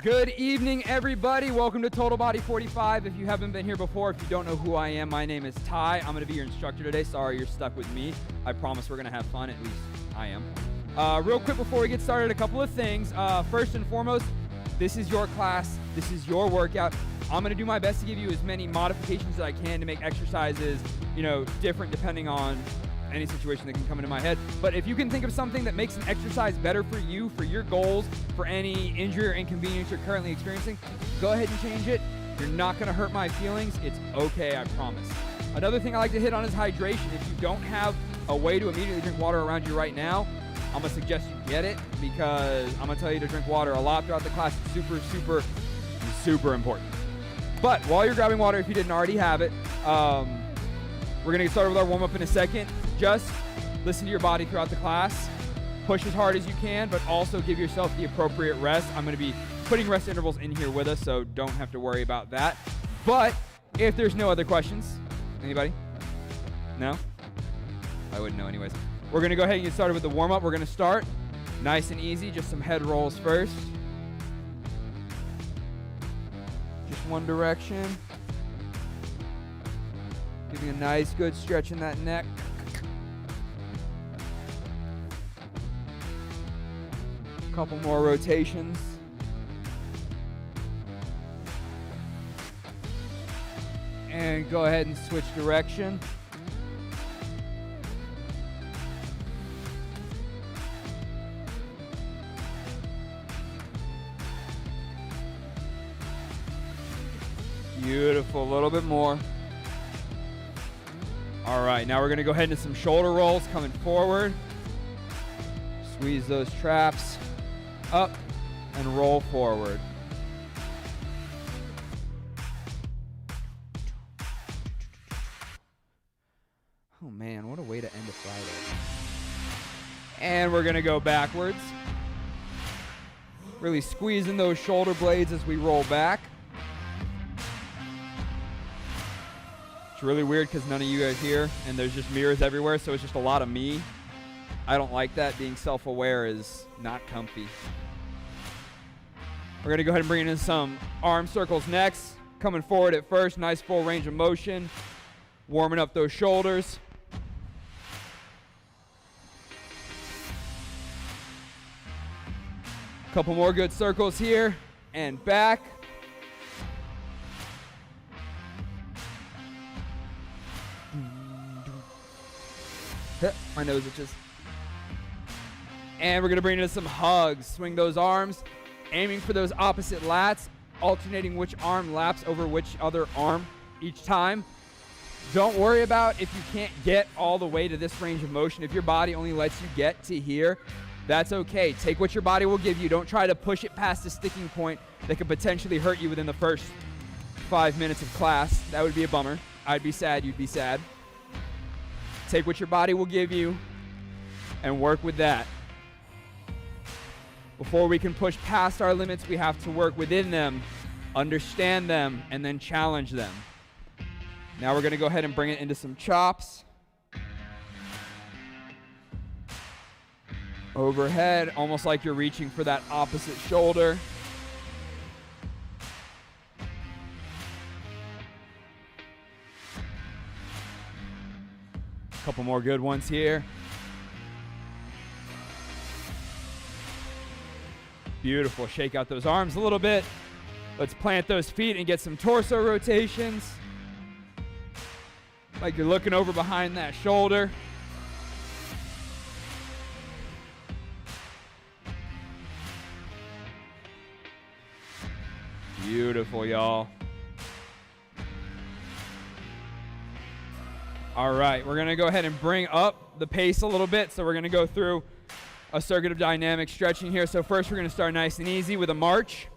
Good evening, everybody. Welcome to Total Body 45. If you haven't been here before, if you don't know who I am, my name is Ty. I'm going to be your instructor today. Sorry you're stuck with me. I promise we're going to have fun. At least I am. Real quick before we get started, a couple of things. First and foremost, this is your class. This is your workout. I'm going to do my best to give you as many modifications as I can to make exercises, different depending on any situation that can come into my head. But if you can think of something that makes an exercise better for you, for your goals, for any injury or inconvenience you're currently experiencing, go ahead and change it. You're not going to hurt my feelings. It's okay, I promise. Another thing I like to hit on is hydration. If you don't have a way to immediately drink water around you right now, I'm going to suggest you get it, because I'm going to tell you to drink water a lot throughout the class. It's super, super, super important. But while you're grabbing water, if you didn't already have it, we're going to get started with our warm-up in a second. Just listen to your body throughout the class. Push as hard as you can, but also give yourself the appropriate rest. I'm going to be putting rest intervals in here with us, so don't have to worry about that. But if there's no other questions, anybody? No? I wouldn't know anyways. We're going to go ahead and get started with the warm-up. We're going to start nice and easy, just some head rolls first. Just one direction. Giving a nice, good stretch in that neck. Couple more rotations. And go ahead and switch direction. Beautiful, a little bit more. All right, now we're gonna go ahead into some shoulder rolls coming forward. Squeeze those traps up and roll forward. Oh man, what a way to end a Friday. And we're gonna go backwards. Really squeezing those shoulder blades as we roll back. It's really weird because none of you guys here, and there's just mirrors everywhere, so it's just a lot of me. I don't like that. Being self-aware is not comfy. We're going to go ahead and bring in some arm circles next. Coming forward at first, nice full range of motion. Warming up those shoulders. Couple more good circles here and back. My nose itches. And we're going to bring in some hugs. Swing those arms, aiming for those opposite lats, alternating which arm laps over which other arm each time. Don't worry about if you can't get all the way to this range of motion. If your body only lets you get to here, that's okay. Take what your body will give you. Don't try to push it past a sticking point that could potentially hurt you within the first 5 minutes of class. That would be a bummer. I'd be sad, you'd be sad. Take what your body will give you and work with that. Before we can push past our limits, we have to work within them, understand them, and then challenge them. Now we're going to go ahead and bring it into some chops. Overhead, almost like you're reaching for that opposite shoulder. Couple more good ones here. Beautiful. Shake out those arms a little bit. Let's plant those feet and get some torso rotations. Like you're looking over behind that shoulder. Beautiful, y'all. All right, we're going to go ahead and bring up the pace a little bit. So we're going to go through a circuit of dynamic stretching here. So first we're going to start nice and easy with a march.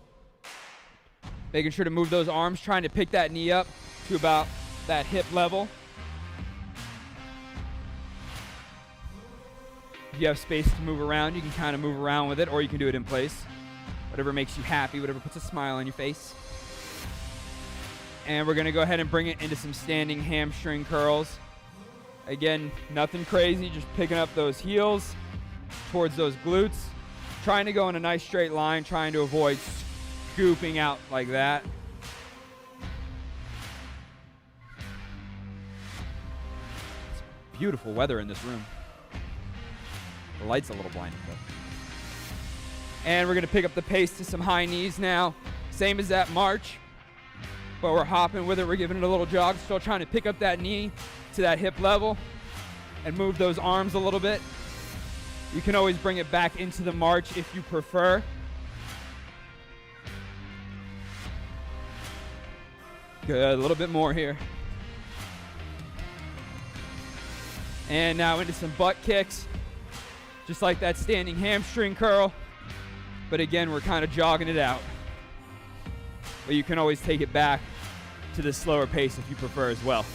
Making sure to move those arms, trying to pick that knee up to about that hip level. If you have space to move around, you can kind of move around with it, or you can do it in place. Whatever makes you happy, whatever puts a smile on your face. And we're going to go ahead and bring it into some standing hamstring curls. Again, nothing crazy, just picking up those heels towards those glutes. Trying to go in a nice straight line, trying to avoid scooping out like that. It's beautiful weather in this room. The light's a little blinding, though. And we're going to pick up the pace to some high knees now. Same as that march, but we're hopping with it. We're giving it a little jog. Still trying to pick up that knee to that hip level and move those arms a little bit. You can always bring it back into the march if you prefer. Good, a little bit more here. And now into some butt kicks, just like that standing hamstring curl. But again, we're kind of jogging it out. But you can always take it back to the slower pace if you prefer as well.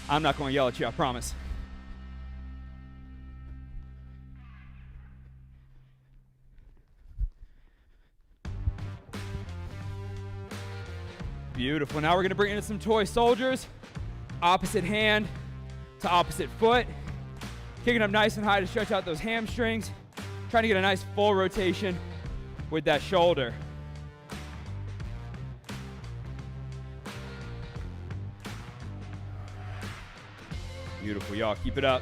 I'm not going to yell at you, I promise. Beautiful. Now we're going to bring in some toy soldiers. Opposite hand to opposite foot. Kicking up nice and high to stretch out those hamstrings. Trying to get a nice full rotation with that shoulder. Beautiful, y'all. Keep it up.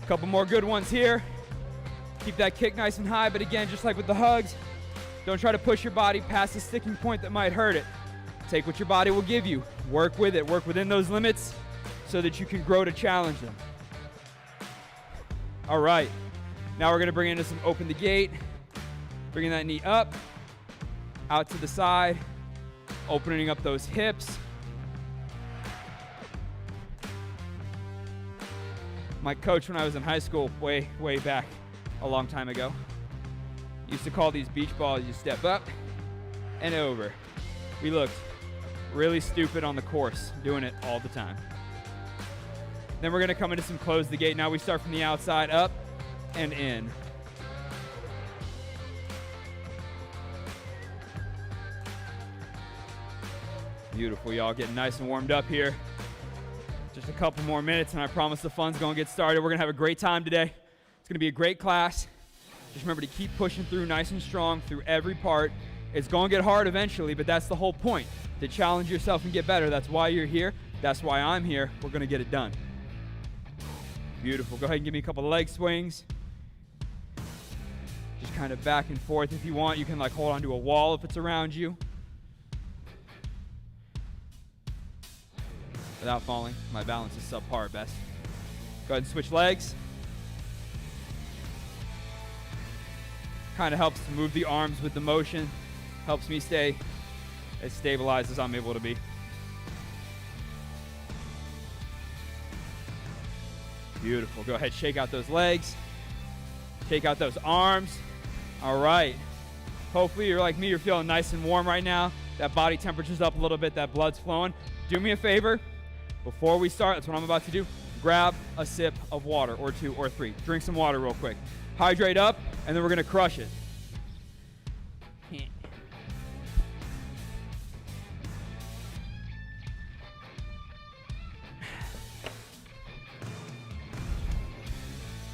A couple more good ones here. Keep that kick nice and high, but again, just like with the hugs, don't try to push your body past the sticking point that might hurt it. Take what your body will give you. Work with it. Work within those limits so that you can grow to challenge them. All right. Now we're going to bring into some open the gate. Bringing that knee up, out to the side, opening up those hips. My coach when I was in high school, way back, a long time ago, used to call these beach balls, you step up and over. We looked really stupid on the course doing it all the time. Then we're going to come into some close the gate. Now we start from the outside, up and in. Beautiful, y'all. Getting nice and warmed up here. Just a couple more minutes and I promise the fun's going to get started. We're going to have a great time today. It's going to be a great class. Just remember to keep pushing through nice and strong through every part. It's going to get hard eventually, but that's the whole point, to challenge yourself and get better. That's why you're here. That's why I'm here. We're going to get it done. Beautiful. Go ahead and give me a couple leg swings. Just kind of back and forth if you want. You can like hold onto a wall if it's around you. Without falling. My balance is subpar at best. Go ahead and switch legs. Kind of helps to move the arms with the motion. Helps me stay as stabilized as I'm able to be. Beautiful. Go ahead, shake out those legs. Shake out those arms. All right. Hopefully you're like me, you're feeling nice and warm right now. That body temperature's up a little bit, that blood's flowing. Do me a favor. Before we start, that's what I'm about to do. Grab a sip of water, or 2 or 3. Drink some water real quick. Hydrate up, and then we're gonna crush it.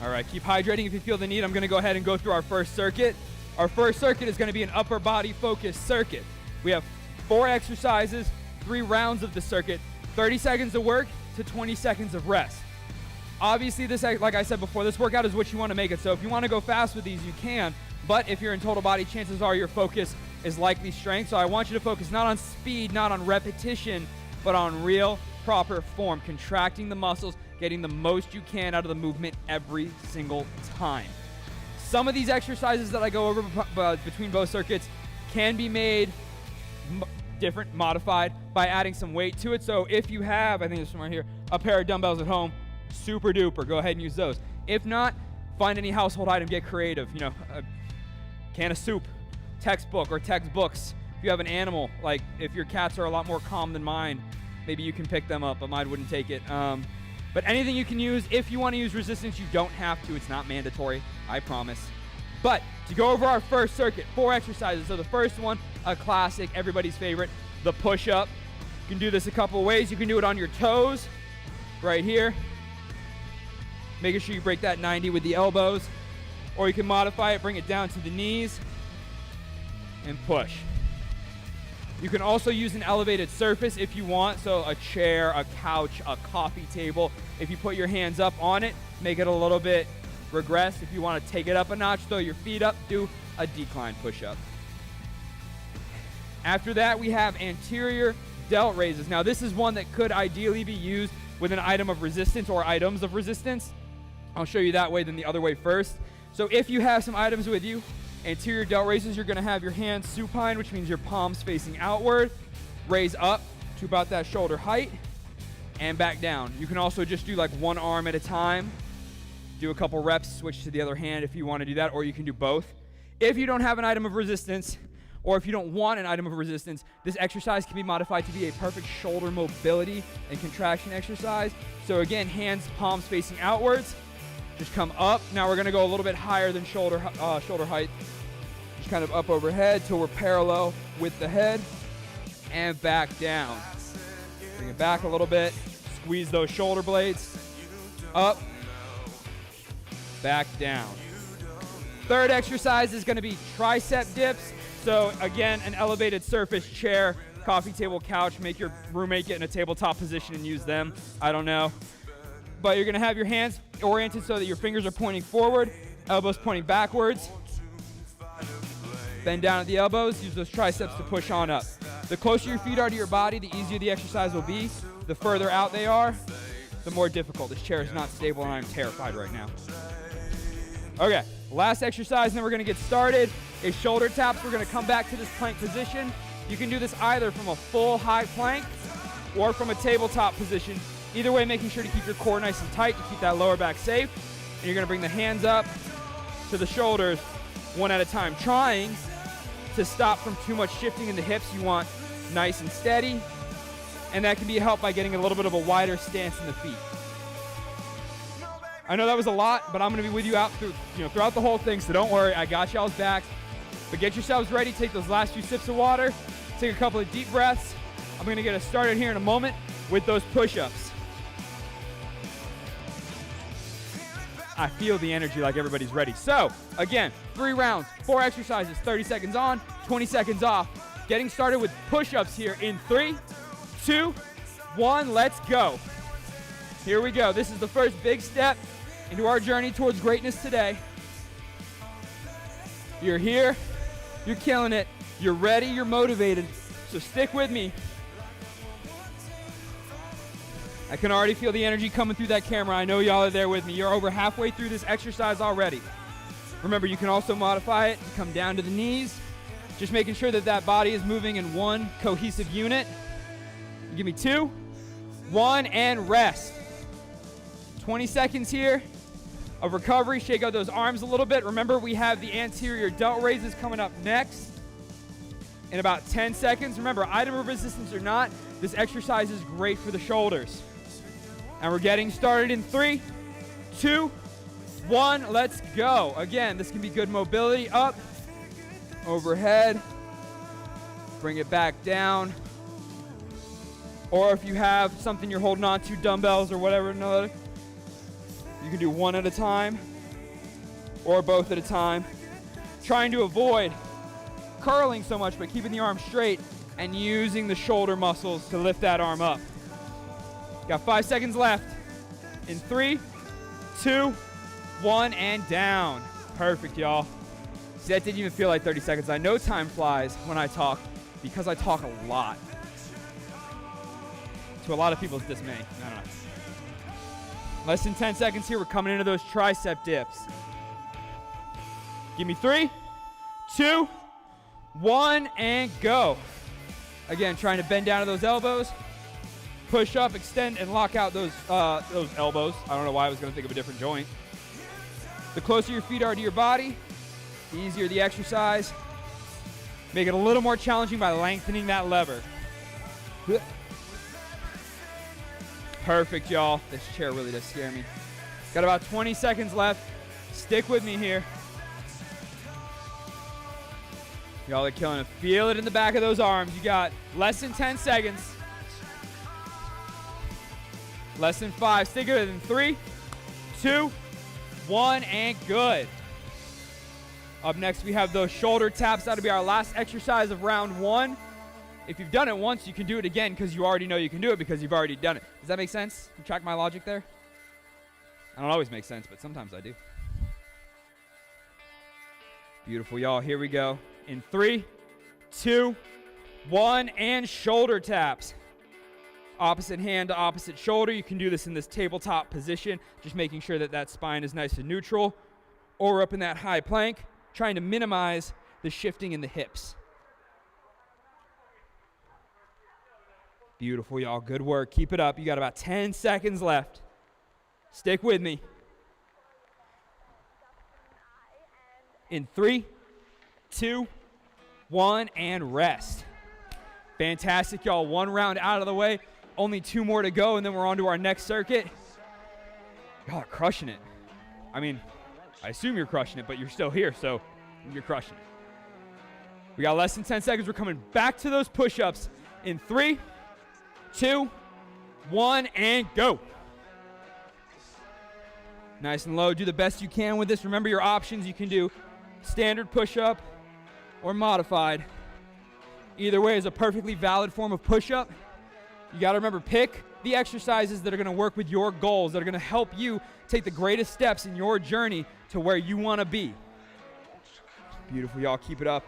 All right, keep hydrating if you feel the need. I'm gonna go ahead and go through our first circuit. Our first circuit is gonna be an upper body focused circuit. We have 4 exercises, 3 rounds of the circuit, 30 seconds of work to 20 seconds of rest. Obviously, this, like I said before, this workout is what you want to make it. So if you want to go fast with these, you can. But if you're in total body, chances are your focus is likely strength. So I want you to focus not on speed, not on repetition, but on real, proper form, contracting the muscles, getting the most you can out of the movement every single time. Some of these exercises that I go over between both circuits can be made different, modified, by adding some weight to it. So if you have, I think there's some right here, a pair of dumbbells at home, super duper, go ahead and use those. If not, find any household item, get creative. You know, a can of soup, textbook or textbooks. If you have an animal, like if your cats are a lot more calm than mine, maybe you can pick them up, but mine wouldn't take it. But anything you can use. If you want to use resistance, you don't have to. It's not mandatory, I promise. But to go over our first circuit, 4 exercises. So the first one, a classic, everybody's favorite, the push-up. You can do this a couple ways. You can do it on your toes, right here. Making sure you break that 90 with the elbows. Or you can modify it, bring it down to the knees, and push. You can also use an elevated surface if you want, so a chair, a couch, a coffee table. If you put your hands up on it, make it a little bit regress. If you want to take it up a notch, throw your feet up, do a decline push-up. After that, we have anterior delt raises. Now, this is one that could ideally be used with an item of resistance or items of resistance. I'll show you that way than the other way first. So if you have some items with you, anterior delt raises, you're going to have your hands supine, which means your palms facing outward, raise up to about that shoulder height, and back down. You can also just do like one arm at a time, do a couple reps, switch to the other hand if you want to do that, or you can do both. If you don't have an item of resistance, or if you don't want an item of resistance, this exercise can be modified to be a perfect shoulder mobility and contraction exercise. So again, hands, palms facing outwards. Just come up. Now we're going to go a little bit higher than shoulder height. Just kind of up overhead till we're parallel with the head. And back down. Bring it back a little bit. Squeeze those shoulder blades. Up. Back down. Third exercise is going to be tricep dips. So again, an elevated surface, chair, coffee table, couch. Make your roommate get in a tabletop position and use them. I don't know. But you're going to have your hands oriented so that your fingers are pointing forward, elbows pointing backwards. Bend down at the elbows. Use those triceps to push on up. The closer your feet are to your body, the easier the exercise will be. The further out they are, the more difficult. This chair is not stable, and I'm terrified right now. Okay, last exercise, and then we're going to get started, is shoulder taps. We're going to come back to this plank position. You can do this either from a full high plank or from a tabletop position. Either way, making sure to keep your core nice and tight to keep that lower back safe. And you're going to bring the hands up to the shoulders one at a time, trying to stop from too much shifting in the hips. You want nice and steady, and that can be helped by getting a little bit of a wider stance in the feet. I know that was a lot, but I'm going to be with you out throughout the whole thing, so don't worry. I got y'all's back. But get yourselves ready. Take those last few sips of water. Take a couple of deep breaths. I'm going to get us started here in a moment with those push-ups. I feel the energy like everybody's ready. So, again, 3 rounds, 4 exercises, 30 seconds on, 20 seconds off. Getting started with push-ups here in 3, 2, 1, let's go. Here we go. This is the first big step into our journey towards greatness today. You're here, you're killing it, you're ready, you're motivated, so stick with me. I can already feel the energy coming through that camera. I know y'all are there with me. You're over halfway through this exercise already. Remember, you can also modify it to come down to the knees, just making sure that that body is moving in one cohesive unit. Give me 2, 1, and rest. 20 seconds here of recovery. Shake out those arms a little bit. Remember, we have the anterior delt raises coming up next in about 10 seconds. Remember, item of resistance or not, this exercise is great for the shoulders. And we're getting started in 3, 2, 1, let's go. Again, this can be good mobility. Up, overhead, bring it back down. Or if you have something you're holding on to, dumbbells or whatever, you can do one at a time or both at a time. Trying to avoid curling so much, but keeping the arm straight and using the shoulder muscles to lift that arm up. Got 5 seconds left. In 3, 2, 1, and down. Perfect, y'all. See, that didn't even feel like 30 seconds. I know time flies when I talk because I talk a lot. To a lot of people's dismay. I don't know. Less than 10 seconds here. We're coming into those tricep dips. Give me 3, 2, 1, and go. Again, trying to bend down to those elbows. Push up, extend, and lock out those elbows. I don't know why I was going to think of a different joint. The closer your feet are to your body, the easier the exercise. Make it a little more challenging by lengthening that lever. Perfect, y'all. This chair really does scare me. Got about 20 seconds left. Stick with me here. Y'all are killing it. Feel it in the back of those arms. You got less than 10 seconds. Less than 5. Stay good in 3, 2, 1, and good. Up next, we have those shoulder taps. That'll be our last exercise of round 1. If you've done it once, you can do it again because you already know you can do it because you've already done it. Does that make sense? You track my logic there? I don't always make sense, but sometimes I do. Beautiful, y'all. Here we go. In 3, 2, 1, and shoulder taps. Opposite hand to opposite shoulder. You can do this in this tabletop position, just making sure that that spine is nice and neutral, or up in that high plank, trying to minimize the shifting in the hips. Beautiful, y'all. Good work. Keep it up. You got about 10 seconds left. Stick with me. In 3, 2, 1, and rest. Fantastic, y'all. 1 round out of the way. Only 2 more to go, and then we're on to our next circuit. Y'all are crushing it. I mean, I assume you're crushing it, but you're still here, so you're crushing it. We got less than 10 seconds. We're coming back to those push-ups in 3, 2, 1, and go. Nice and low. Do the best you can with this. Remember your options. You can do standard push-up or modified. Either way is a perfectly valid form of push-up. You got to remember, pick the exercises that are going to work with your goals, that are going to help you take the greatest steps in your journey to where you want to be. Beautiful, y'all. Keep it up.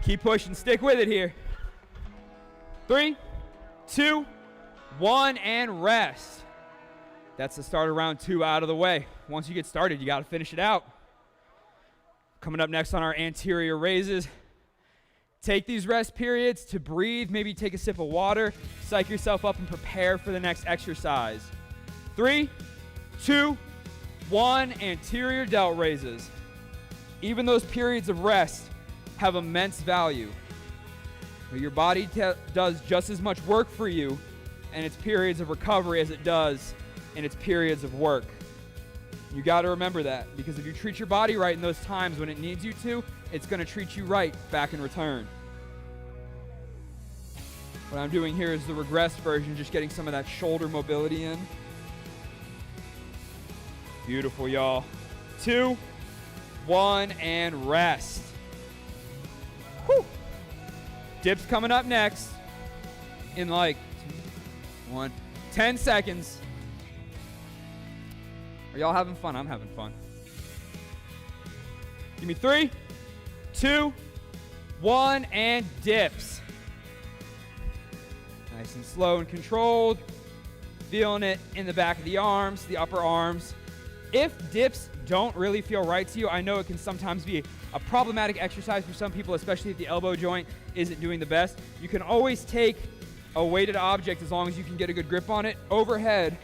Keep pushing. Stick with it here. 3, 2, 1, and rest. That's the start of round 2 out of the way. Once you get started, you got to finish it out. Coming up next on our anterior raises. Take these rest periods to breathe, maybe take a sip of water, psych yourself up and prepare for the next exercise. 3, 2, 1, anterior delt raises. Even those periods of rest have immense value. Your body does just as much work for you in its periods of recovery as it does in its periods of work. You got to remember that, because if you treat your body right in those times when it needs you to, it's going to treat you right back in return. What I'm doing here is the regressed version, just getting some of that shoulder mobility in. Beautiful, y'all. 2, 1, and rest. Whew. Dips coming up next in like 10 seconds. Are y'all having fun? I'm having fun. Give me 3, 2, 1, and dips. Nice and slow and controlled. Feeling it in the back of the arms, the upper arms. If dips don't really feel right to you, I know it can sometimes be a problematic exercise for some people, especially if the elbow joint isn't doing the best. You can always take a weighted object, as long as you can get a good grip on it, overhead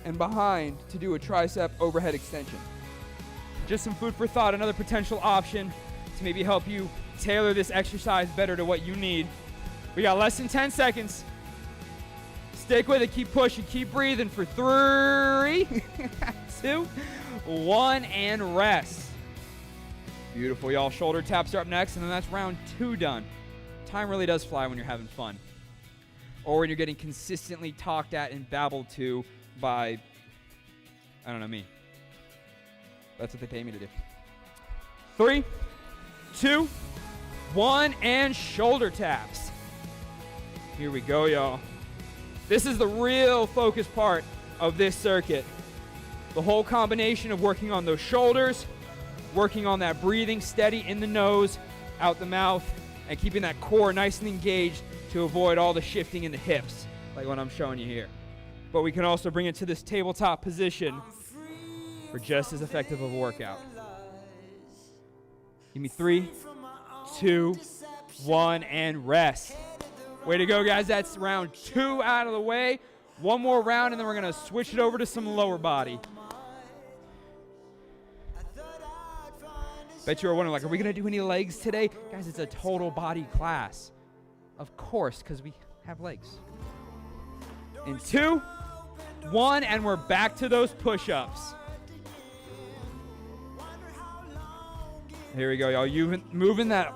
and behind to do a tricep overhead extension. Just some food for thought, another potential option to maybe help you tailor this exercise better to what you need. We got less than 10 seconds. Stick with it, keep pushing, keep breathing for 3, 2, 1, and rest. Beautiful, y'all. Shoulder taps are up next, and then that's round 2 done. Time really does fly when you're having fun, or when you're getting consistently talked at and babbled to by, I don't know, me. That's what they pay me to do. 3, 2, 1, and shoulder taps. Here we go, y'all. This is the real focus part of this circuit. The whole combination of working on those shoulders, working on that breathing steady in the nose, out the mouth, and keeping that core nice and engaged to avoid all the shifting in the hips, like what I'm showing you here. But we can also bring it to this tabletop position for just as effective of a workout. Give me 3, 2, 1, and rest. Way to go, guys. That's round 2 out of the way. One more round, and then we're going to switch it over to some lower body. Bet you were wondering, like, are we going to do any legs today? Guys, it's a total body class. Of course, because we have legs. In 2, 1, and we're back to those push-ups. Here we go, y'all. You moving that.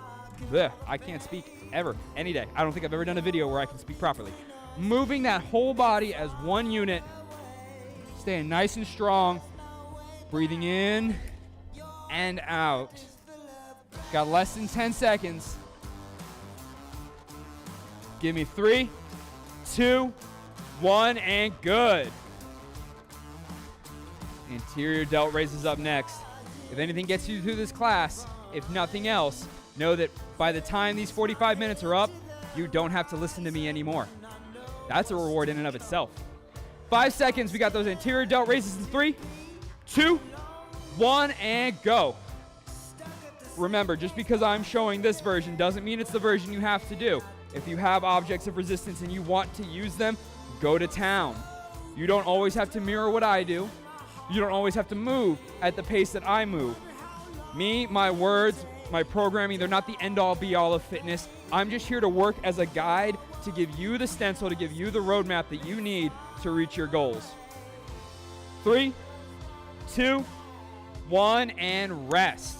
Bleh, I can't speak ever, any day. I don't think I've ever done a video where I can speak properly. Moving that whole body as one unit. Staying nice and strong. Breathing in and out. Got less than 10 seconds. Give me 3, 2, 1, and good. Anterior delt raises up next. If anything gets you through this class, if nothing else, know that by the time these 45 minutes are up, you don't have to listen to me anymore. That's a reward in and of itself. 5 seconds, we got those anterior delt raises in 3, 2, 1, and go. Remember, just because I'm showing this version doesn't mean it's the version you have to do. If you have objects of resistance and you want to use them, go to town. You don't always have to mirror what I do. You don't always have to move at the pace that I move. Me, my words, my programming, they're not the end-all be-all of fitness. I'm just here to work as a guide to give you the stencil, to give you the roadmap that you need to reach your goals. 3, 2, 1, and rest.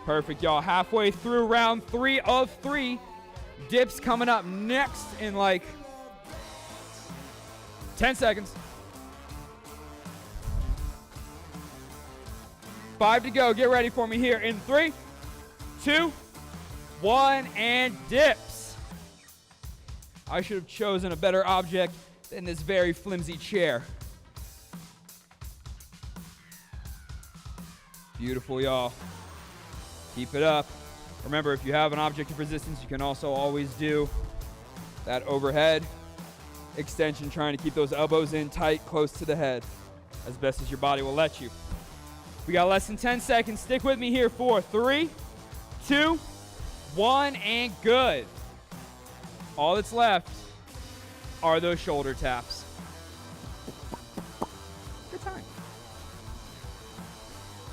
Perfect, y'all. Halfway through round 3 of 3. Dips coming up next in like 10 seconds. 5 to go. Get ready for me here in 3, 2, 1, and dips. I should have chosen a better object than this very flimsy chair. Beautiful, y'all. Keep it up. Remember, if you have an object of resistance, you can also always do that overhead extension, trying to keep those elbows in tight, close to the head, as best as your body will let you. We got less than 10 seconds. Stick with me here for 3, 2, 1, and good. All that's left are those shoulder taps. Good time.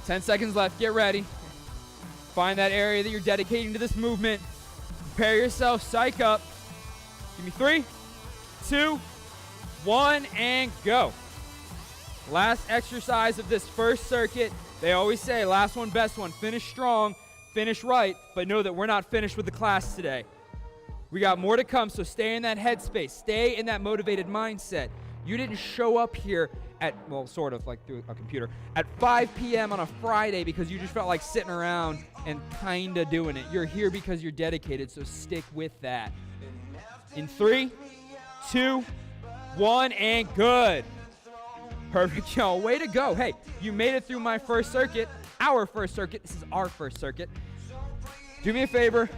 10 seconds left. Get ready. Find that area that you're dedicating to this movement. Prepare yourself. Psych up. Give me 3, 2, 1, and go. Last exercise of this first circuit. They always say, last one, best one. Finish strong, finish right, but know that we're not finished with the class today. We got more to come, so stay in that headspace. Stay in that motivated mindset. You didn't show up here at, well, sort of, like through a computer, at 5 p.m. on a Friday because you just felt like sitting around and kind of doing it. You're here because you're dedicated, so stick with that. In 3, 2, 1, and good. Perfect, y'all. Way to go. Hey, you made it through my first circuit, our first circuit. This is our first circuit. Do me a favor.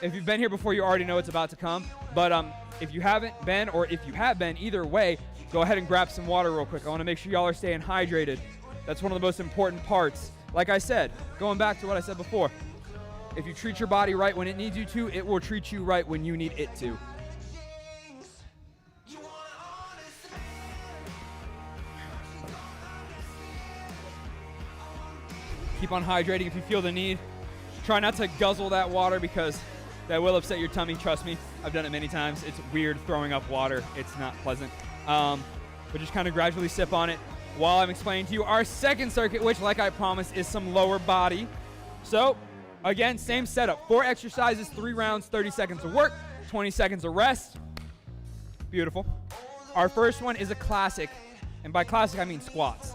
If you've been here before, you already know what's about to come. But if you haven't been, or if you have been, either way, go ahead and grab some water real quick. I want to make sure y'all are staying hydrated. That's one of the most important parts. Like I said, going back to what I said before, if you treat your body right when it needs you to, it will treat you right when you need it to. Keep on hydrating if you feel the need. Try not to guzzle that water because that will upset your tummy, trust me. I've done it many times. It's weird throwing up water. It's not pleasant. But just kind of gradually sip on it while I'm explaining to you our second circuit, which, like I promised, is some lower body. So, again, same setup. 4 exercises, 3 rounds, 30 seconds of work, 20 seconds of rest. Beautiful. Our first one is a classic. And by classic, I mean squats.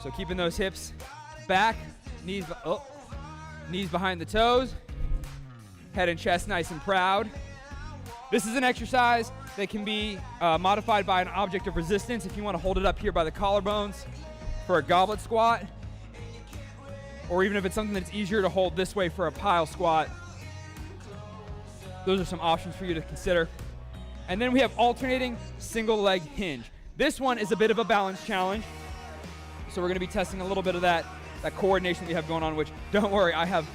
So keeping those hips back, knees behind the toes, head and chest nice and proud. This is an exercise that can be modified by an object of resistance if you want to hold it up here by the collarbones for a goblet squat, or even if it's something that's easier to hold this way for a pile squat. Those are some options for you to consider. And then we have alternating single leg hinge. This one is a bit of a balance challenge, so we're going to be testing a little bit of that coordination that you have going on, which, don't worry, I have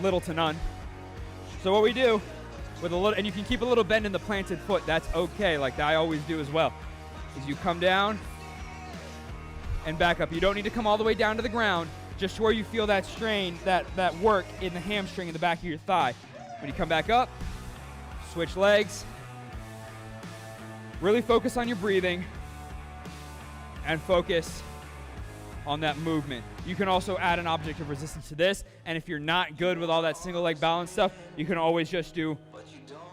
little to none. So what we do with a little, and you can keep a little bend in the planted foot, that's okay, like I always do as well, is you come down and back up. You don't need to come all the way down to the ground, just to where you feel that strain, that work in the hamstring in the back of your thigh. When you come back up, switch legs, really focus on your breathing, and focus on that movement. You can also add an object of resistance to this, and if you're not good with all that single leg balance stuff, you can always just do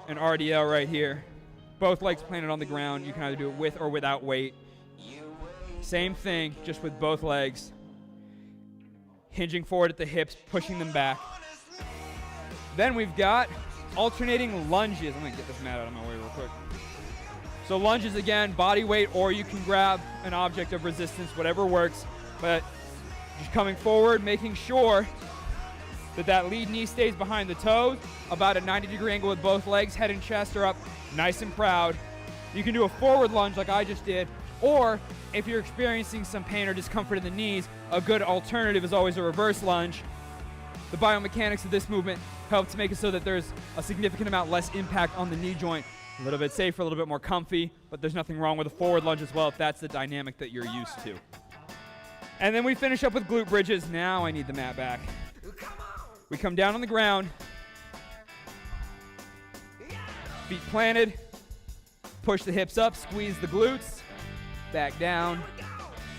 an RDL right here. Both legs planted on the ground. You can either do it with or without weight. Same thing, just with both legs. Hinging forward at the hips, pushing them back. Then we've got alternating lunges. I'm gonna get this mat out of my way real quick. So lunges again, body weight, or you can grab an object of resistance, whatever works. But just coming forward, making sure that that lead knee stays behind the toes, about a 90-degree angle with both legs, head and chest are up, nice and proud. You can do a forward lunge like I just did, or if you're experiencing some pain or discomfort in the knees, a good alternative is always a reverse lunge. The biomechanics of this movement help to make it so that there's a significant amount less impact on the knee joint. A little bit safer, a little bit more comfy, but there's nothing wrong with a forward lunge as well if that's the dynamic that you're used to. And then we finish up with glute bridges. Now I need the mat back. We come down on the ground, feet planted, push the hips up, squeeze the glutes, back down,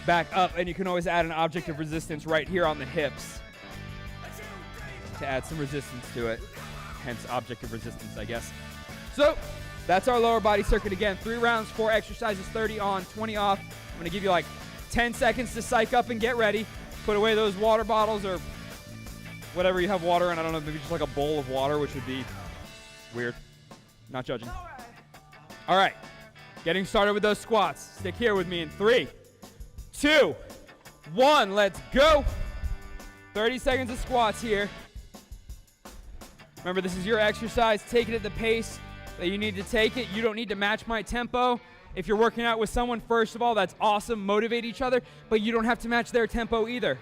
back up, and you can always add an object of resistance right here on the hips to add some resistance to it, hence object of resistance, I guess. So that's our lower body circuit again. 3 rounds, 4 exercises, 30 on, 20 off. I'm gonna give you like 10 seconds to psych up and get ready. Put away those water bottles or whatever you have water in. I don't know, maybe just like a bowl of water, which would be weird. Not judging. All right, getting started with those squats. Stick here with me in 3, 2, 1, let's go. 30 seconds of squats here. Remember, this is your exercise. Take it at the pace that you need to take it. You don't need to match my tempo. If you're working out with someone, first of all, that's awesome. Motivate each other, but you don't have to match their tempo either.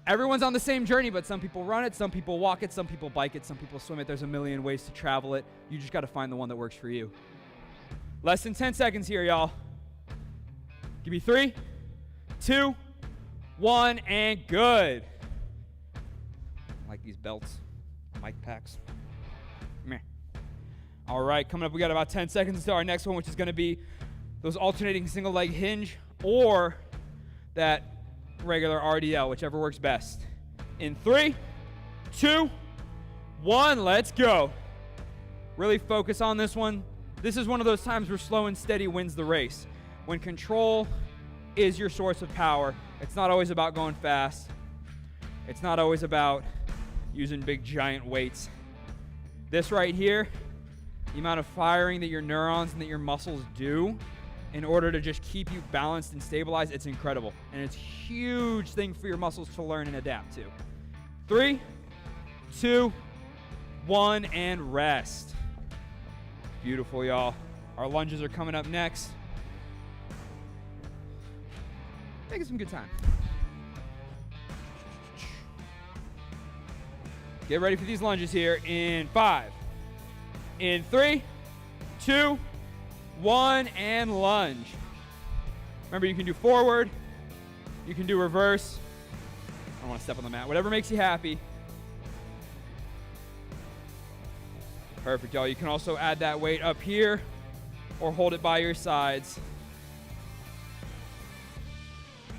Everyone's on the same journey, but some people run it, some people walk it, some people bike it, some people swim it. There's a million ways to travel it. You just got to find the one that works for you. Less than 10 seconds here, y'all. Give me 3, 2, 1, and good. I like these belts. Mic packs. Meh. All right, coming up, we got about 10 seconds until our next one, which is going to be those alternating single leg hinge or that regular RDL, whichever works best. In 3, 2, 1, let's go. Really focus on this one. This is one of those times where slow and steady wins the race. When control is your source of power, it's not always about going fast. It's not always about using big giant weights. This right here, the amount of firing that your neurons and that your muscles do in order to just keep you balanced and stabilized, it's incredible. And it's a huge thing for your muscles to learn and adapt to. 3, 2, 1, and rest. Beautiful, y'all. Our lunges are coming up next. Making some good time. Get ready for these lunges here in 5, in 3, 2, 1, and lunge. Remember, you can do forward, you can do reverse. I don't want to step on the mat. Whatever makes you happy. Perfect, y'all. You can also add that weight up here or hold it by your sides.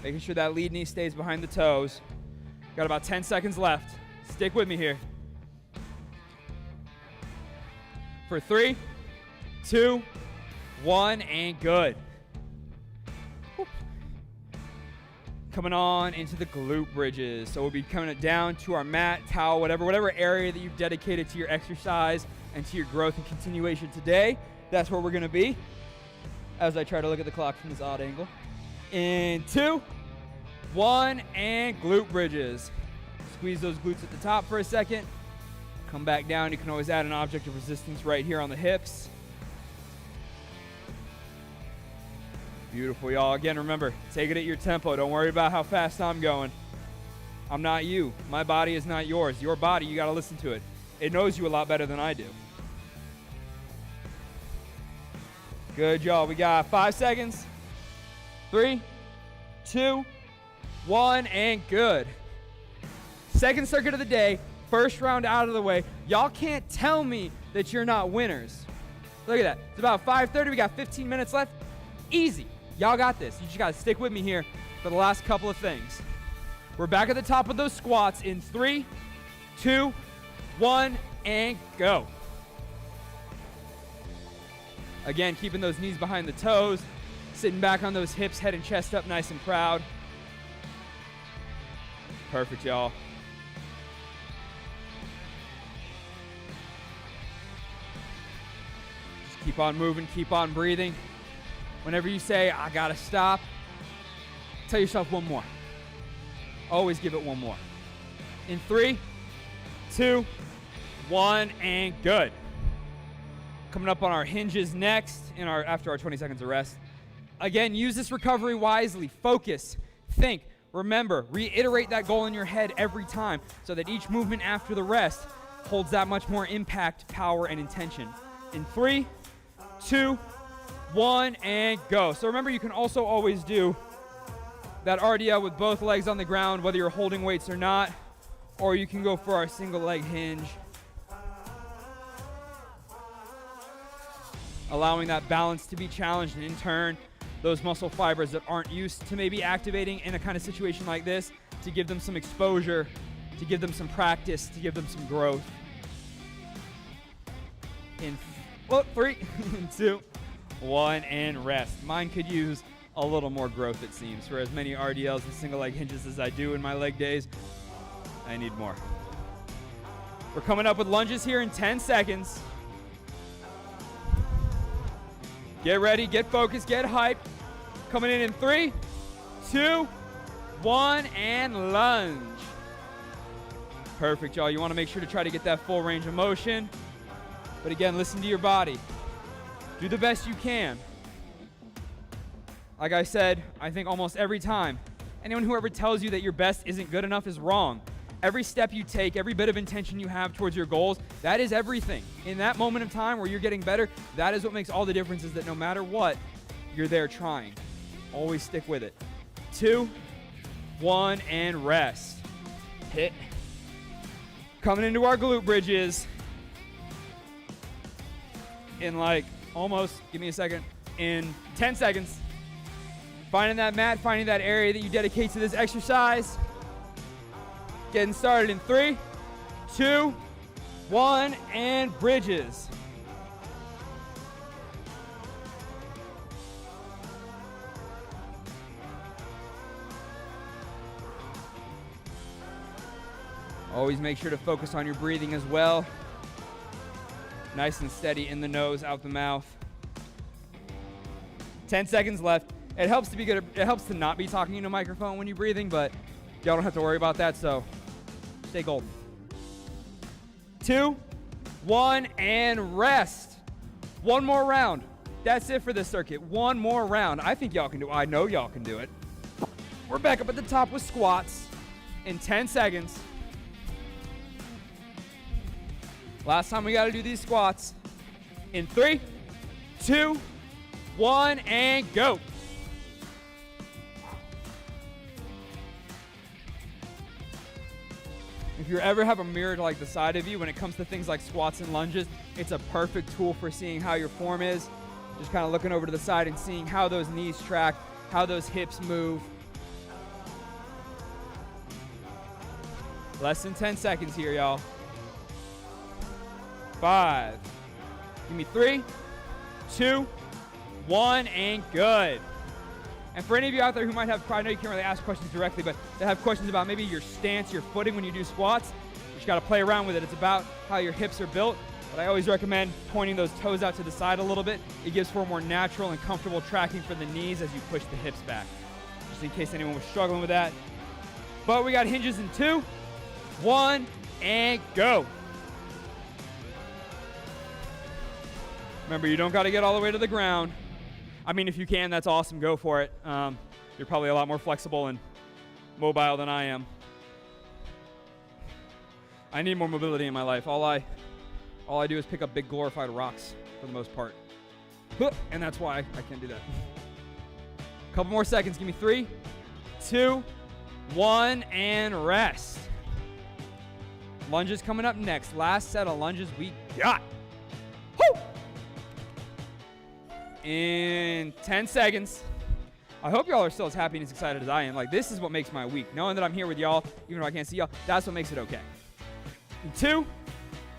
Making sure that lead knee stays behind the toes. Got about 10 seconds left. Stick with me here. For 3, 2, 1, and good. Whoop. Coming on into the glute bridges. So we'll be coming down to our mat, towel, whatever area that you've dedicated to your exercise and to your growth and continuation today. That's where we're going to be as I try to look at the clock from this odd angle. In 2, 1, and glute bridges. Squeeze those glutes at the top for a second. Come back down. You can always add an object of resistance right here on the hips. Beautiful, y'all. Again, remember, take it at your tempo. Don't worry about how fast I'm going. I'm not you. My body is not yours. Your body, you got to listen to it. It knows you a lot better than I do. Good, y'all. We got 5 seconds. 3, 2, 1, and good. Second circuit of the day, first round out of the way. Y'all can't tell me that you're not winners. Look at that. It's about 5:30. We got 15 minutes left. Easy. Y'all got this. You just got to stick with me here for the last couple of things. We're back at the top of those squats in 3, 2, 1, and go. Again, keeping those knees behind the toes, sitting back on those hips, head and chest up nice and proud. Perfect, y'all. Keep on moving, keep on breathing. Whenever you say, I gotta stop, tell yourself one more. Always give it one more. In 3, 2, 1, and good. Coming up on our hinges next after our 20 seconds of rest. Again, use this recovery wisely. Focus, think, remember, reiterate that goal in your head every time so that each movement after the rest holds that much more impact, power, and intention. In 3, 2, 1, and go. So remember, you can also always do that RDL with both legs on the ground, whether you're holding weights or not, or you can go for our single leg hinge, allowing that balance to be challenged, and in turn, those muscle fibers that aren't used to maybe activating in a kind of situation like this, to give them some exposure, to give them some practice, to give them some growth. In 3, 2, 1, and rest. Mine could use a little more growth, it seems. For as many RDLs and single leg hinges as I do in my leg days, I need more. We're coming up with lunges here in 10 seconds. Get ready, get focused, get hyped. Coming in 3, 2, 1, and lunge. Perfect, y'all. You want to make sure to try to get that full range of motion. But again, listen to your body. Do the best you can. Like I said, I think almost every time, anyone who ever tells you that your best isn't good enough is wrong. Every step you take, every bit of intention you have towards your goals, that is everything. In that moment of time where you're getting better, that is what makes all the difference, is that no matter what, you're there trying. Always stick with it. 2, 1, and rest. Hit. Coming into our glute bridges. In give me a second, in 10 seconds. Finding that mat, finding that area that you dedicate to this exercise. Getting started in 3, 2, 1, and bridges. Always make sure to focus on your breathing as well. Nice and steady in the nose, out the mouth. 10 seconds left. It helps to be good. It helps to not be talking into a microphone when you're breathing, but y'all don't have to worry about that, so stay golden. 2, 1, and rest. One more round. That's it for this circuit. One more round. I think y'all can do it. I know y'all can do it. We're back up at the top with squats in 10 seconds. Last time we got to do these squats. In 3, 2, 1, and go. If you ever have a mirror to like the side of you when it comes to things like squats and lunges, it's a perfect tool for seeing how your form is. Just kind of looking over to the side and seeing how those knees track, how those hips move. Less than 10 seconds here, y'all. 5. Give me 3, 2, 1, and good. And for any of you out there who might have, I know you can't really ask questions directly, but they have questions about maybe your stance, your footing when you do squats, you just got to play around with it. It's about how your hips are built, but I always recommend pointing those toes out to the side a little bit. It gives for a more natural and comfortable tracking for the knees as you push the hips back, just in case anyone was struggling with that. But we got hinges in 2, 1, and go. Remember, you don't got to get all the way to the ground. I mean, if you can, that's awesome. Go for it. You're probably a lot more flexible and mobile than I am. I need more mobility in my life. All I do is pick up big glorified rocks for the most part. And that's why I can't do that. Couple more seconds. Give me 3, 2, 1, and rest. Lunges coming up next. Last set of lunges we got. Woo! In 10 seconds. I hope y'all are still as happy and as excited as I am. Like, this is what makes my week. Knowing that I'm here with y'all, even though I can't see y'all, that's what makes it okay. In 2,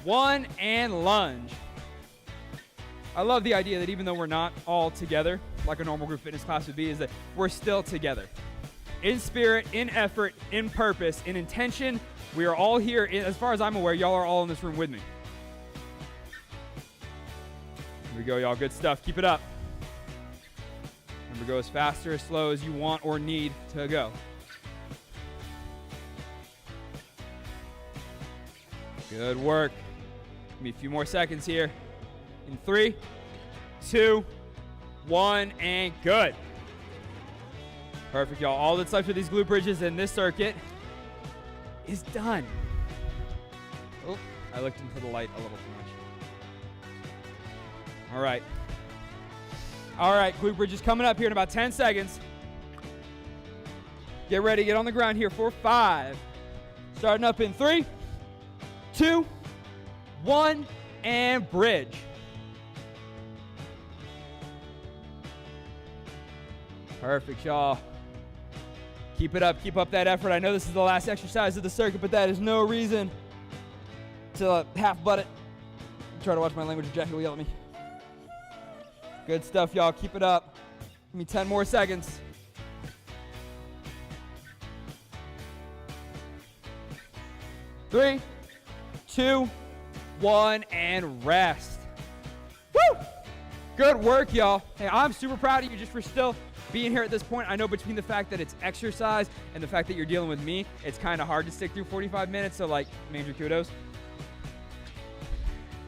1, and lunge. I love the idea that even though we're not all together, like a normal group fitness class would be, is that we're still together. In spirit, in effort, in purpose, in intention, we are all here. As far as I'm aware, y'all are all in this room with me. Here we go, y'all. Good stuff. Keep it up. Remember, go as fast or as slow as you want or need to go. Good work. Give me a few more seconds here. In 3, 2, 1, and good. Perfect, y'all. All that's left of these glute bridges in this circuit is done. Oh, I looked into the light a little too much. All right. All right, glute bridges coming up here in about 10 seconds. Get ready, get on the ground here for 5. Starting up in 3, 2, 1, and bridge. Perfect, y'all. Keep it up. Keep up that effort. I know this is the last exercise of the circuit, but that is no reason to half butt it. Try to watch my language. Jackie will yell at me. Good stuff, y'all. Keep it up. Give me 10 more seconds. Three, 2, 1, and rest. Woo! Good work, y'all. Hey, I'm super proud of you just for still being here at this point. I know between the fact that it's exercise and the fact that you're dealing with me, it's kind of hard to stick through 45 minutes, so like, major kudos.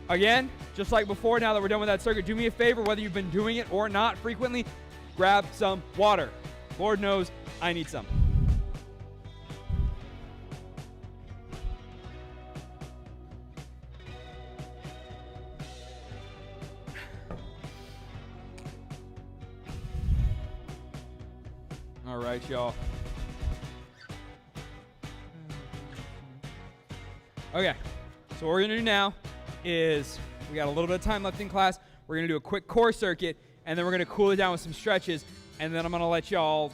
Again, just like before, now that we're done with that circuit, do me a favor, whether you've been doing it or not frequently, grab some water. Lord knows I need some. All right, y'all. Okay, so what we're gonna do now is, we got a little bit of time left in class. We're gonna do a quick core circuit, and then we're gonna cool it down with some stretches, and then I'm gonna let y'all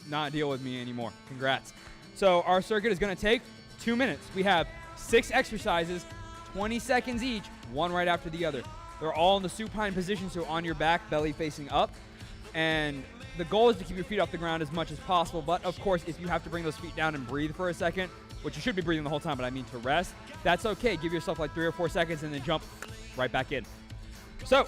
not deal with me anymore. Congrats. So our circuit is gonna take 2 minutes. We have 6 exercises, 20 seconds each, one right after the other. They're all in the supine position, so on your back, belly facing up. And the goal is to keep your feet off the ground as much as possible, but of course, if you have to bring those feet down and breathe for a second, which you should be breathing the whole time, but I mean to rest, that's okay. Give yourself like 3 or 4 seconds and then jump right back in. So,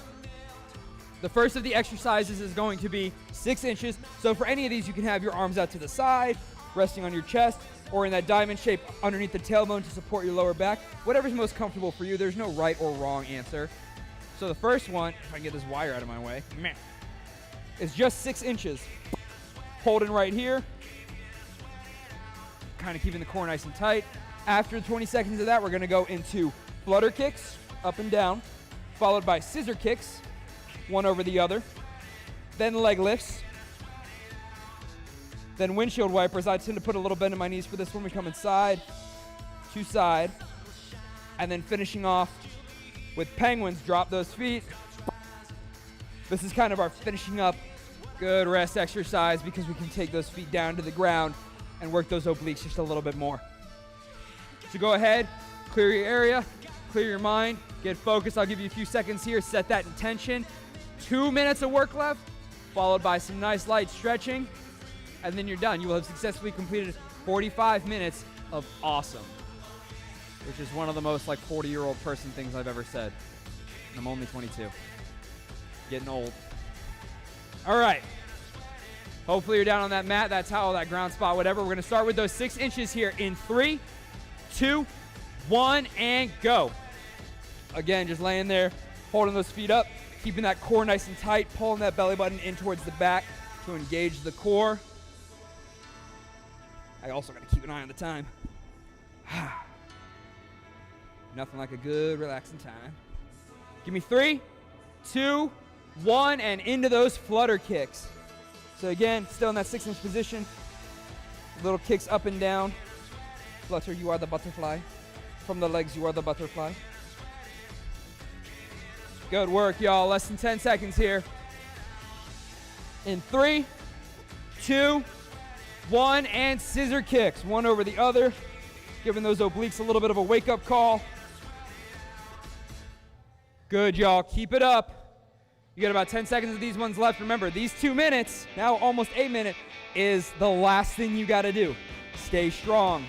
the first of the exercises is going to be 6 inches. So for any of these, you can have your arms out to the side, resting on your chest, or in that diamond shape underneath the tailbone to support your lower back. Whatever's most comfortable for you. There's no right or wrong answer. So the first one, if I can get this wire out of my way, is just 6 inches. Holding right here. Kind of keeping the core nice and tight. After 20 seconds of that, we're going to go into flutter kicks, up and down, followed by scissor kicks, one over the other. Then leg lifts. Then windshield wipers. I tend to put a little bend in my knees for this one. We come inside to side. And then finishing off with penguins. Drop those feet. This is kind of our finishing up good rest exercise because we can take those feet down to the ground and work those obliques just a little bit more. So go ahead, clear your area, clear your mind, get focused. I'll give you a few seconds here, set that intention. 2 minutes of work left, followed by some nice light stretching, and then you're done. You will have successfully completed 45 minutes of awesome, which is one of the most like 40-year-old person things I've ever said. And I'm only 22. Getting old. All right. Hopefully you're down on that mat. That's how, that ground spot, whatever. We're going to start with those 6 inches here in 3, 2, 1, and go. Again, just laying there, holding those feet up, keeping that core nice and tight, pulling that belly button in towards the back to engage the core. I also got to keep an eye on the time. Nothing like a good relaxing time. Give me 3, 2, 1, and into those flutter kicks. So again, still in that 6-inch position. Little kicks up and down. Flutter, you are the butterfly. From the legs, you are the butterfly. Good work, y'all. Less than 10 seconds here. In 3, 2, 1, and scissor kicks. One over the other. Giving those obliques a little bit of a wake-up call. Good, y'all. Keep it up. You got about 10 seconds of these ones left. Remember, these 2 minutes, now almost a minute, is the last thing you got to do. Stay strong.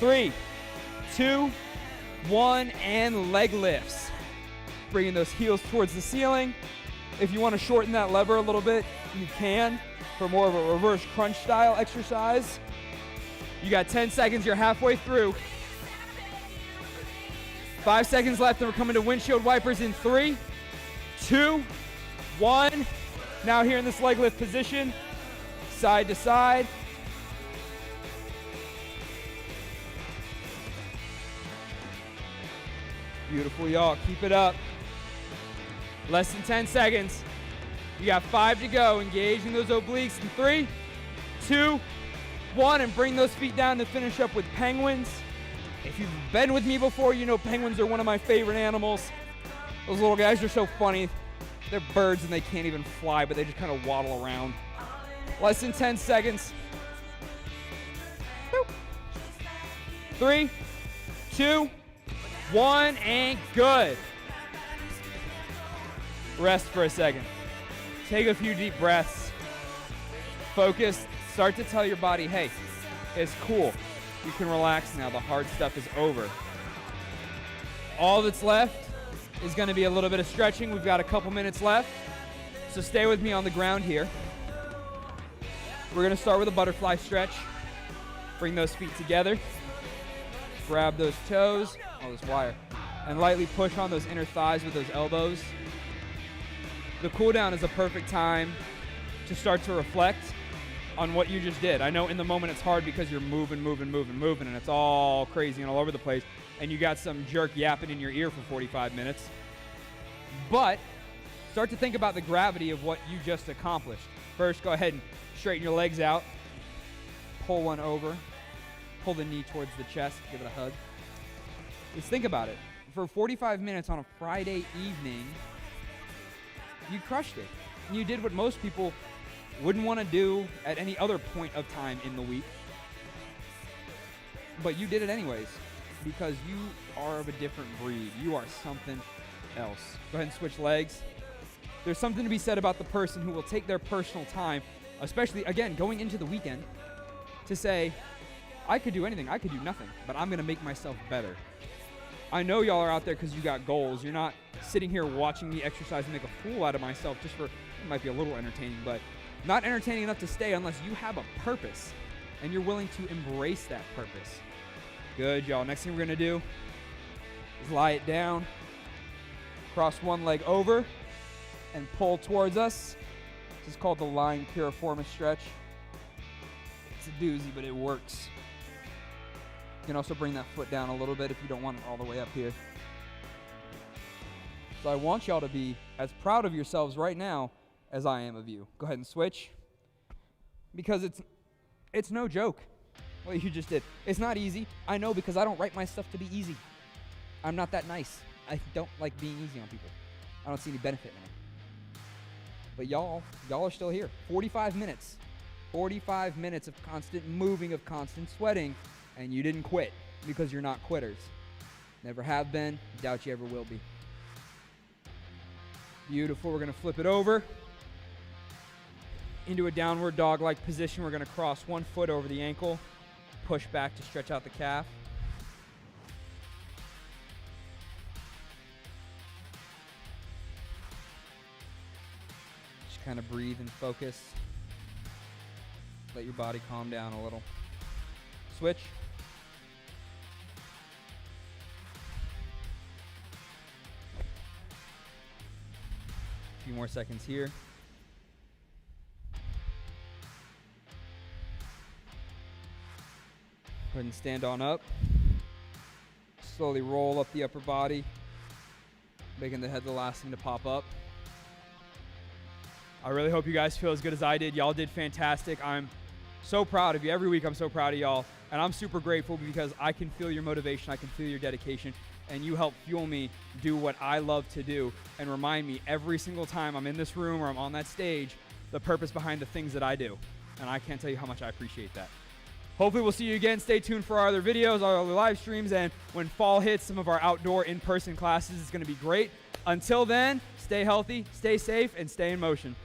3, 2, 1, and leg lifts. Bringing those heels towards the ceiling. If you want to shorten that lever a little bit, you can for more of a reverse crunch style exercise. You got 10 seconds, you're halfway through. 5 seconds left, and we're coming to windshield wipers in 3, 2, 1. Now here in this leg lift position, side to side. Beautiful, y'all. Keep it up. Less than 10 seconds. You got 5 to go. Engaging those obliques in 3, 2, 1, and bring those feet down to finish up with penguins. If you've been with me before, you know penguins are one of my favorite animals. Those little guys are so funny. They're birds and they can't even fly, but they just kind of waddle around. Less than 10 seconds. 3, 2, 1, and good. Rest for a second. Take a few deep breaths. Focus. Start to tell your body, hey, it's cool. You can relax now. The hard stuff is over. All that's left is going to be a little bit of stretching. We've got a couple minutes left. So stay with me on the ground here. We're going to start with a butterfly stretch. Bring those feet together. Grab those toes. Oh, this wire. And lightly push on those inner thighs with those elbows. The cool down is a perfect time to start to reflect on what you just did. I know in the moment it's hard because you're moving, and it's all crazy and all over the place, and you got some jerk yapping in your ear for 45 minutes. But start to think about the gravity of what you just accomplished. First, go ahead and straighten your legs out. Pull one over. Pull the knee towards the chest. Give it a hug. Just think about it. For 45 minutes on a Friday evening, you crushed it. And you did what most people wouldn't want to do at any other point of time in the week. But you did it anyways because you are of a different breed. You are something else. Go ahead and switch legs. There's something to be said about the person who will take their personal time, especially, again, going into the weekend, to say, I could do anything, I could do nothing, but I'm going to make myself better. I know y'all are out there because you got goals. You're not sitting here watching me exercise and make a fool out of myself just for, it might be a little entertaining, but not entertaining enough to stay unless you have a purpose and you're willing to embrace that purpose. Good, y'all. Next thing we're going to do is lie it down, cross one leg over, and pull towards us. This is called the lying piriformis stretch. It's a doozy, but it works. You can also bring that foot down a little bit if you don't want it all the way up here. So I want y'all to be as proud of yourselves right now as I am of you. Go ahead and switch. Because it's no joke what you just did. It's not easy. I know because I don't write my stuff to be easy. I'm not that nice. I don't like being easy on people. I don't see any benefit in it. But y'all are still here. 45 minutes. 45 minutes of constant moving, of constant sweating. And you didn't quit because you're not quitters. Never have been, doubt you ever will be. Beautiful, we're gonna flip it over into a downward dog-like position. We're gonna cross one foot over the ankle, push back to stretch out the calf. Just kind of breathe and focus. Let your body calm down a little. Switch. A few more seconds here. Go ahead and stand on up. Slowly roll up the upper body, making the head the last thing to pop up. I really hope you guys feel as good as I did. Y'all did fantastic. I'm so proud of you. Every week I'm so proud of y'all. And I'm super grateful because I can feel your motivation. I can feel your dedication. And you help fuel me do what I love to do and remind me every single time I'm in this room or I'm on that stage, the purpose behind the things that I do. And I can't tell you how much I appreciate that. Hopefully we'll see you again. Stay tuned for our other videos, our other live streams, and when fall hits, some of our outdoor in-person classes is going to be great. Until then, stay healthy, stay safe, and stay in motion.